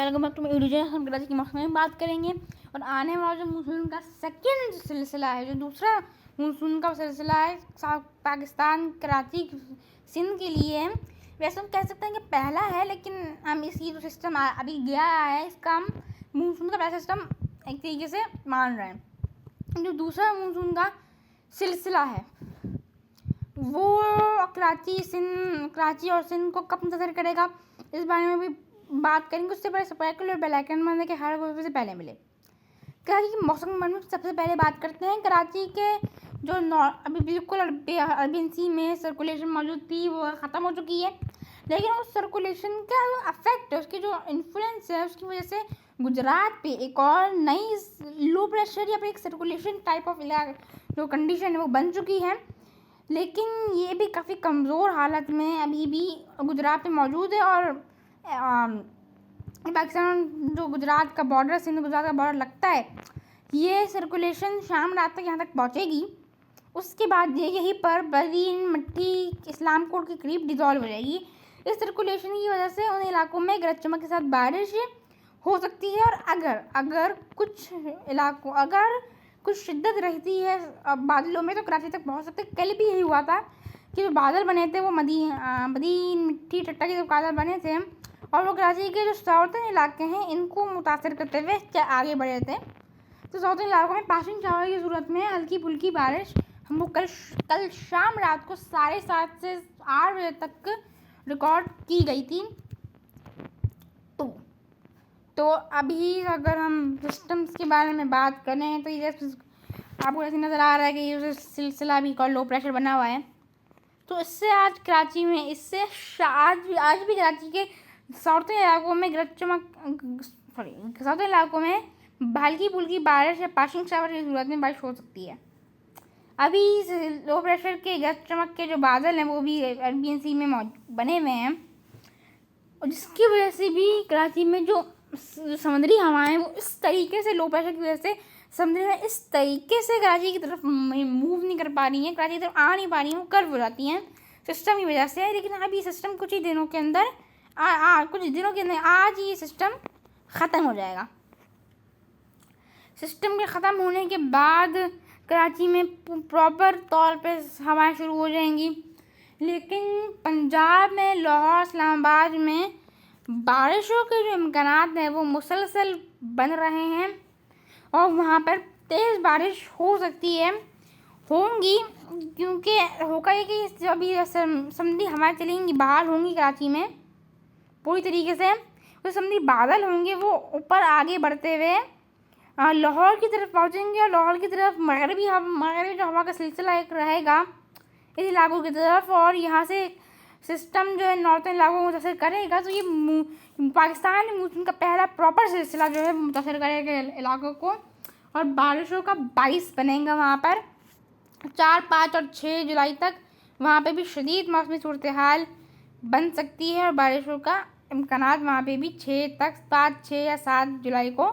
Welcome back to my video. हम कराची के मौसम में बात करेंगे और आने वाला जो मानसून का सेकेंड सिलसिला है, जो दूसरा मानसून का सिलसिला है पाकिस्तान, कराची, सिंध के लिए है। वैसे हम कह सकते हैं कि पहला है, लेकिन हम इसकी जो सिस्टम अभी गया है, इसका हम मानसून का पहला सिस्टम एक तरीके से मान रहे हैं। जो दूसरा मानसून का सिलसिला है वो कराची और सिंध को कब मुतासर करेगा, इस बारे में भी बात करेंगे। उससे पहले सब्सक्राइब और बेल आइकन बजाने के हर वीडियो से पहले मिले। कराची के मौसम के बारे में सबसे पहले बात करते हैं। कराची के जो अभी बिल्कुल अरबियन सी में सर्कुलेशन मौजूद थी वो ख़त्म हो चुकी है, लेकिन उस सर्कुलेशन का जो अफेक्ट है, उसकी जो इन्फ्लुएंस है, उसकी वजह से गुजरात पे एक और नई लो प्रेशर या फिर एक सर्कुलेशन टाइप ऑफ जो कंडीशन है वो बन चुकी है। लेकिन ये भी काफ़ी कमज़ोर हालत में अभी भी गुजरात में मौजूद है। और पाकिस्तान जो गुजरात का बॉर्डर, सिंध गुजरात का बॉर्डर लगता है, ये सर्कुलेशन शाम रात तक यहाँ तक पहुँचेगी। उसके बाद ये यहीं पर बरीन, मट्टी, इस्लाम कोट के करीब डिज़ोल्व हो जाएगी। इस सर्कुलेशन की वजह से उन इलाकों में गरज चमक के साथ बारिश हो सकती है। और अगर कुछ शिद्दत रहती है बादलों में, तो कराची तक पहुँच सकते। कल भी यही हुआ था कि जो बादल बने थे वो बरीन, मिट्टी, टट्टा के जो बादल बने थे, और वो कराची के जो साउथर्न इलाके हैं इनको मुतासर करते हुए आगे बढ़े थे। तो साउथर्न इलाकों में पासिंग शावर की सूरत में हल्की फुल्की बारिश हमको कल शाम रात को 7:30 से 8 बजे तक रिकॉर्ड की गई थी। तो अभी अगर हम सिस्टम्स के बारे में बात करें तो ये आपको ऐसे नज़र आ रहा है कि ये सिलसिला भी लो प्रेशर बना हुआ है। तो इससे आज कराची में आज भी कराची के साउथर्न इलाकों में साउथर्न इलाकों में हल्की फुल्की बारिश या पासिंग शावर की सूरत में बारिश हो सकती है। अभी लो प्रेशर के गरज चमक के जो बादल हैं वो भी अरबियन सी में बने हुए हैं, और जिसकी वजह से भी कराची में जो समुद्री हवाएं हैं वो इस तरीके से लो प्रेशर की वजह से समुद्री हवाएं इस तरीके से कराची की तरफ मूव नहीं कर पा रही हैं, कराची की तरफ आ नहीं पा रही हैं, वो कर्व हो जाती हैं सिस्टम की वजह से। लेकिन अभी सिस्टम कुछ दिनों के अंदर आज ये सिस्टम ख़त्म हो जाएगा। सिस्टम के ख़त्म होने के बाद कराची में प्रॉपर तौर पे हवाएं शुरू हो जाएंगी। लेकिन पंजाब में, लाहौर, इस्लामाबाद में बारिशों के जो इम्कानात हैं वो मुसलसल बन रहे हैं, और वहाँ पर तेज़ बारिश हो सकती है, होंगी। क्योंकि होगा ये कि जो अभी समुद्री हवाएं चलेंगी, बहाल होंगी कराची में पूरी तरीके से, वो समुद्री बादल होंगे वो ऊपर आगे बढ़ते हुए लाहौर की तरफ पहुँचेंगे। और लाहौर की तरफ मगरबी जो हवा का सिलसिला एक रहेगा इस इलाकों की तरफ, और यहाँ से सिस्टम जो है नॉर्थन इलाकों को मुतासर करेगा। तो ये पाकिस्तान में मानसून का पहला प्रॉपर सिलसिला जो है मुतासर करेगा इलाकों को, और बारिशों का 22 बनेगा वहाँ पर। 4, 5 और 6 जुलाई तक वहाँ पे भी शदीद मौसमी सूरत हाल बन सकती है, और बारिशों का इम्कानात वहाँ पे भी 5, 6 या 7 जुलाई को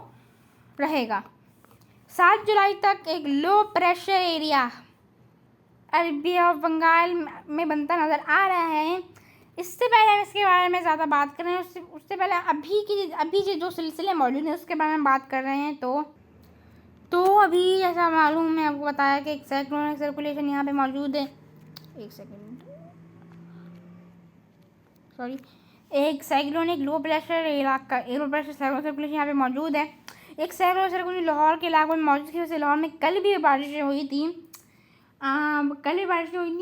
रहेगा। 7 जुलाई तक एक लो प्रेशर एरिया अरबी ऑफ बंगाल में बनता नज़र आ रहा है। इससे पहले हम इसके बारे में ज़्यादा बात कर रहे हैं, उससे पहले अभी जो सिलसिले मौजूद हैं उसके बारे में बात कर रहे हैं। तो अभी जैसा मालूम है, आपको बताया कि एक साइक्लोनिक सर्कुलेशन यहाँ पे मौजूद है। एक साइक्लोनिक लो प्रेशर सर्कुलेशन यहाँ पे मौजूद है। एक साइक्लोनिक सर्कुलेशन लाहौर के इलाकों में मौजूद थी। लाहौर में कल भी बारिशें हुई थी,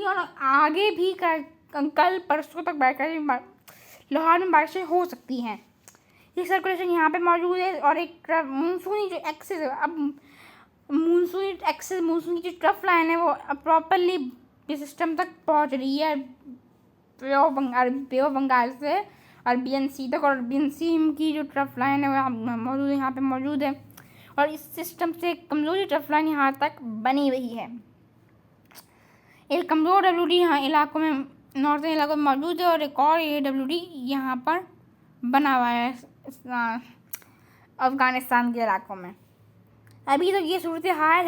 और आगे भी कल परसों तक लाहौर में बारिशें हो सकती हैं। ये सर्कुलेशन यहाँ पे मौजूद है, और एक मानसूनी जो एक्सेस, अब मानसून की जो ट्रफ लाइन है वो प्रॉपरली सिस्टम तक पहुँच रही है, बे ऑफ बंगाल से अरबियन सी तक। और अरबियन सी की जो ट्रफ लाइन है वो यहाँ पे मौजूद है, और इस सिस्टम से कमज़ोरी ट्रफ लाइन यहाँ तक बनी हुई है। एक कमज़ोर WD यहाँ इलाकों में, नॉर्थन इलाकों में मौजूद है, और एक और WD यहाँ पर बना हुआ है अफ़गानिस्तान के इलाकों में। अभी तो ये सूरत हाल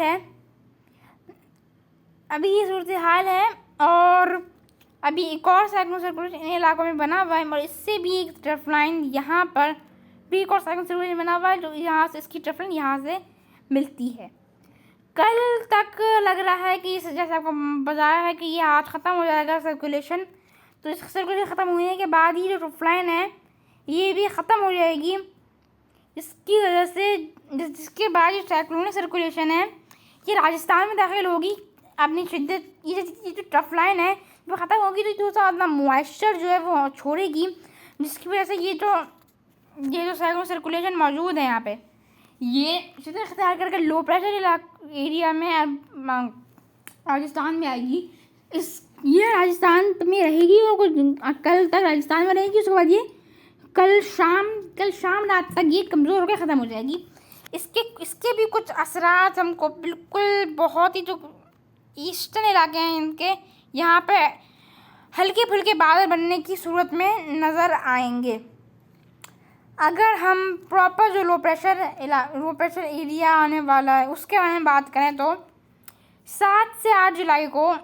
है, और अभी एक और साइक्लोनिक सर्कुलेशन इन इलाकों में बना हुआ है, और इससे भी एक ट्रफ लाइन यहाँ पर पीक और सेकंड सर्कुलेशन बना हुआ है, जो यहाँ से इसकी ट्रफल यहाँ से मिलती है। कल तक लग रहा है कि जैसे आपको बताया है कि ये आज ख़त्म हो जाएगा सर्कुलेशन, तो इस सर्कुलेशन ख़त्म होने के बाद ही जो ट्रफलाइन है ये भी ख़त्म हो जाएगी। इसकी वजह से जिसके बाद जो साइक्लोनिक सर्कुलेशन है ये राजस्थान में दाखिल होगी अपनी शिद्दत। ये जो ट्रफलाइन है वो ख़त्म होगी तो अपना मॉइस्चर जो है वो छोड़ेगी, जिसकी वजह से ये जो साइक्लोनिक सर्कुलेशन मौजूद है यहाँ पे ये शिद्दत इख्तियार करके लो प्रेशर एरिया में राजस्थान में आएगी। ये राजस्थान में रहेगी और कुछ कल तक राजस्थान में रहेगी। उसके बाद ये कल शाम रात तक ये कमज़ोर होकर ख़त्म हो जाएगी। इसके भी कुछ असरात हमको बिल्कुल बहुत ही जो ईस्टर्न इलाके हैं इनके यहाँ पे हल्के फुल्के बादल बनने की सूरत में नज़र आएंगे। अगर हम प्रॉपर जो लो प्रेशर एरिया आने वाला है उसके बारे में बात करें तो 7 से 8 जुलाई को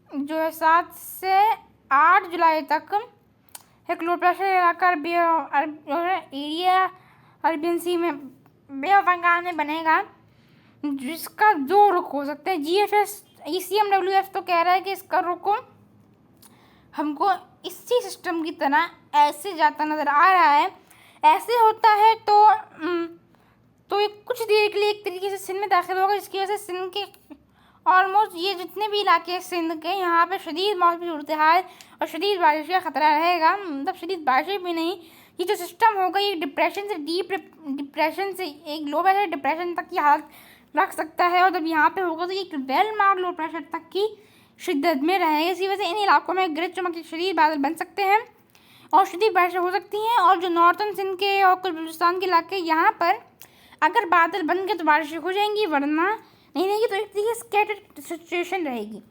जो है 7 से 8 जुलाई तक एक लो प्रेशर इलाका एरिया अरबियन सी में बे ऑफ बंगाल में बनेगा, जिसका 2 रुख हो सकते हैं। ECMWF तो कह रहा है कि इसका रुख हमको इसी सिस्टम की तरह ऐसे जाता नज़र आ रहा है। ऐसे होता है तो ये कुछ देर के लिए एक तरीके से सिंध में दाखिल होगा, जिसकी वजह से सिंध के ऑलमोस्ट ये जितने भी इलाके हैं सिंध के यहाँ पे शदीद मौसमी सूरत हाल और शदीद बारिश का ख़तरा रहेगा। मतलब शदीद बारिशें भी नहीं, ये जो सिस्टम होगा ये डिप्रेशन से एक लो प्रेशर डिप्रेशन तक की हालत रख सकता है, और जब यहाँ पे होगा तो ये वेल मार्क लो प्रेशर तक की शिद्दत में रहेगा। इसी वजह से इन इलाकों में गरज चमक के शदीद बादल बन सकते हैं और शदीद बारिशें हो सकती हैं। और जो नॉर्थन सिंध के और कुछ बलूचिस्तान के इलाके यहाँ पर अगर बादल बन गए तो बारिशें हो जाएंगी, वरना नहीं रहेगी। तो एक तरीके से स्कैटर्ड सिचुएशन रहेगी।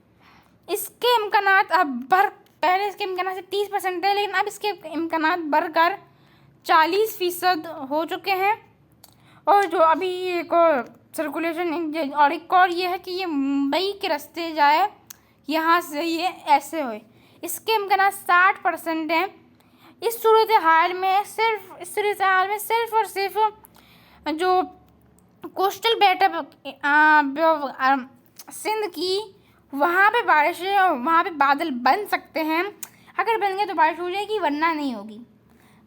इसके इम्कानात पहले इसके इम्कानात से 30% है, लेकिन अब इसके इम्कानात बढ़कर 40% हो चुके हैं। और जो अभी एक और सर्कुलेशन और एक और ये है कि ये मुंबई के रास्ते जाए, यहाँ से ये ऐसे होए, इसके इम्कानात 60% हैं। इस सूरत हाल में सिर्फ और सिर्फ जो कोस्टल बेल्ट सिंध की वहाँ पे बारिशें और वहाँ पे बादल बन सकते हैं। अगर बन गए तो बारिश हो जाएगी, वरना नहीं होगी।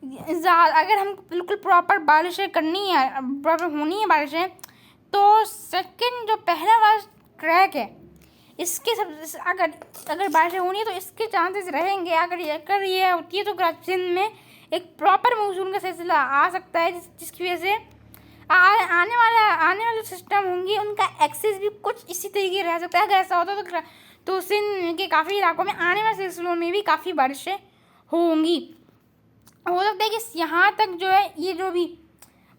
अगर हम बिल्कुल प्रॉपर बारिशें करनी है, प्रॉपर होनी है बारिशें, तो सेकंड जो पहला वाला ट्रैक है इसके सब अगर बारिशें होनी है तो इसके चांसेस रहेंगे। अगर ये होती है तो सिंध में एक प्रॉपर मानसून का सिलसिला आ सकता है, जिसकी वजह से आने वाले सिस्टम होंगे उनका एक्सेस भी कुछ इसी तरीके रह सकता है। अगर ऐसा होता तो सिंध के काफ़ी इलाकों में आने वाले सिलसिलों में भी काफ़ी बारिशें होंगी। हो सकता है कि यहाँ तक जो है ये जो भी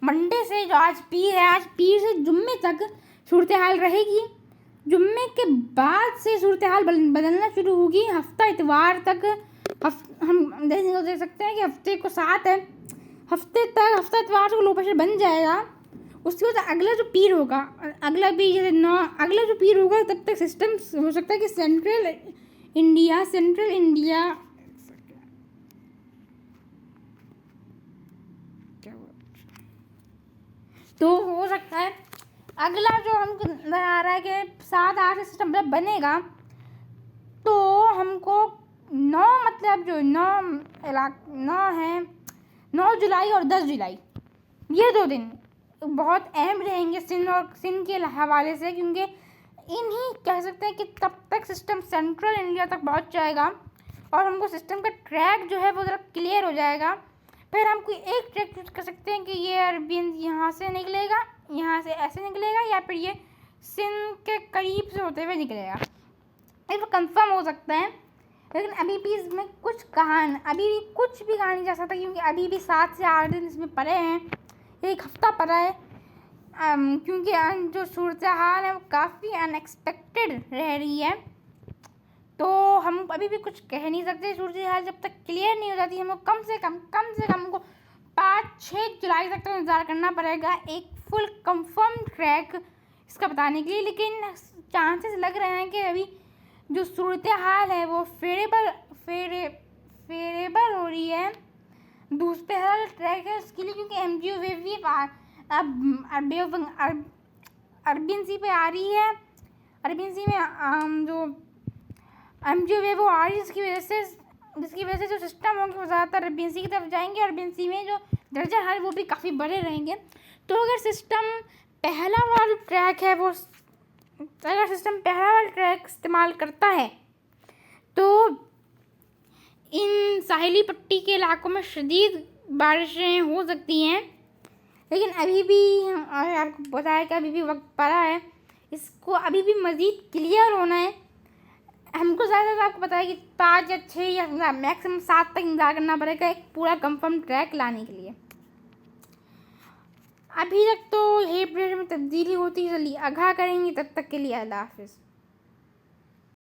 मंडे से जो आज पीर से जुम्मे तक सूरत हाल रहेगी। जुम्मे के बाद से सूरत हाल बदलना शुरू होगी। हफ्ता इतवार तक हम देख सकते हैं कि हफ्ते को 7 है, हफ्ता इतवार को लो प्रेशर बन जाएगा। उसके बाद अगला जो पीर होगा, अगला जो पीर होगा तब तक सिस्टम हो सकता है कि सेंट्रल इंडिया तो हो सकता है अगला जो हमको नजर आ रहा है कि 7-8 सिस्टम जब बनेगा तो हमको 9 जुलाई और 10 जुलाई ये 2 दिन बहुत अहम रहेंगे सिंध के हवाले से, क्योंकि इन्हीं कह सकते हैं कि तब तक सिस्टम सेंट्रल इंडिया तक पहुंच जाएगा और हमको सिस्टम का ट्रैक जो है वो ज़रा क्लियर हो जाएगा। फिर हम कोई एक ट्रैक चूज कर सकते हैं कि ये अरबियन यहाँ से निकलेगा, यहाँ से ऐसे निकलेगा, या फिर ये सिंध के करीब से होते हुए निकलेगा। ये कंफर्म हो सकता है, लेकिन अभी भी इसमें कुछ कहा नहीं जा सकता, क्योंकि अभी भी 7 से 8 दिन इसमें पड़े हैं, 1 हफ्ता पड़ा है। क्योंकि जो सूरत हाल है वो काफ़ी अनएक्सपेक्टेड रह रही है, तो हम अभी भी कुछ कह नहीं सकते। सूरत हाल जब तक क्लियर नहीं हो जाती हमको कम से कम हमको 5-6 जुलाई तक तो इंतज़ार करना पड़ेगा एक फुल कंफर्म ट्रैक इसका बताने के लिए। लेकिन चांसेस लग रहे हैं कि अभी जो सूरत हाल है वो फेवरेबल हो रही है पहला ट्रैक है उसके लिए, क्योंकि MGO वेव भी अब अरबियन सी पे आ रही है। अरबियन सी में जो MGO वेव वो आ रही है, जिसकी वजह से जो सिस्टम होंगे वो ज़्यादातर अरबियन सी की तरफ जाएंगे। अरबियन सी में जो दर्जा है वो भी काफ़ी बड़े रहेंगे। तो अगर सिस्टम पहला वाला ट्रैक है वो इस्तेमाल करता है तो इन साहिली पट्टी के इलाकों में शदीद बारिशें हो सकती हैं। लेकिन अभी भी आपको बताया कि अभी भी वक्त पड़ा है, इसको अभी भी मज़ीद क्लियर होना है। हमको ज़्यादा आपको पता है कि 5 या 6 या मैक्सिमम 7 तक इंतज़ार करना पड़ेगा एक पूरा कंफर्म ट्रैक लाने के लिए। अभी तक तो हेट में तब्दीली होती है, चलिए आगाह करेंगे। तब तक के लिए अल्लाह हाफिज़।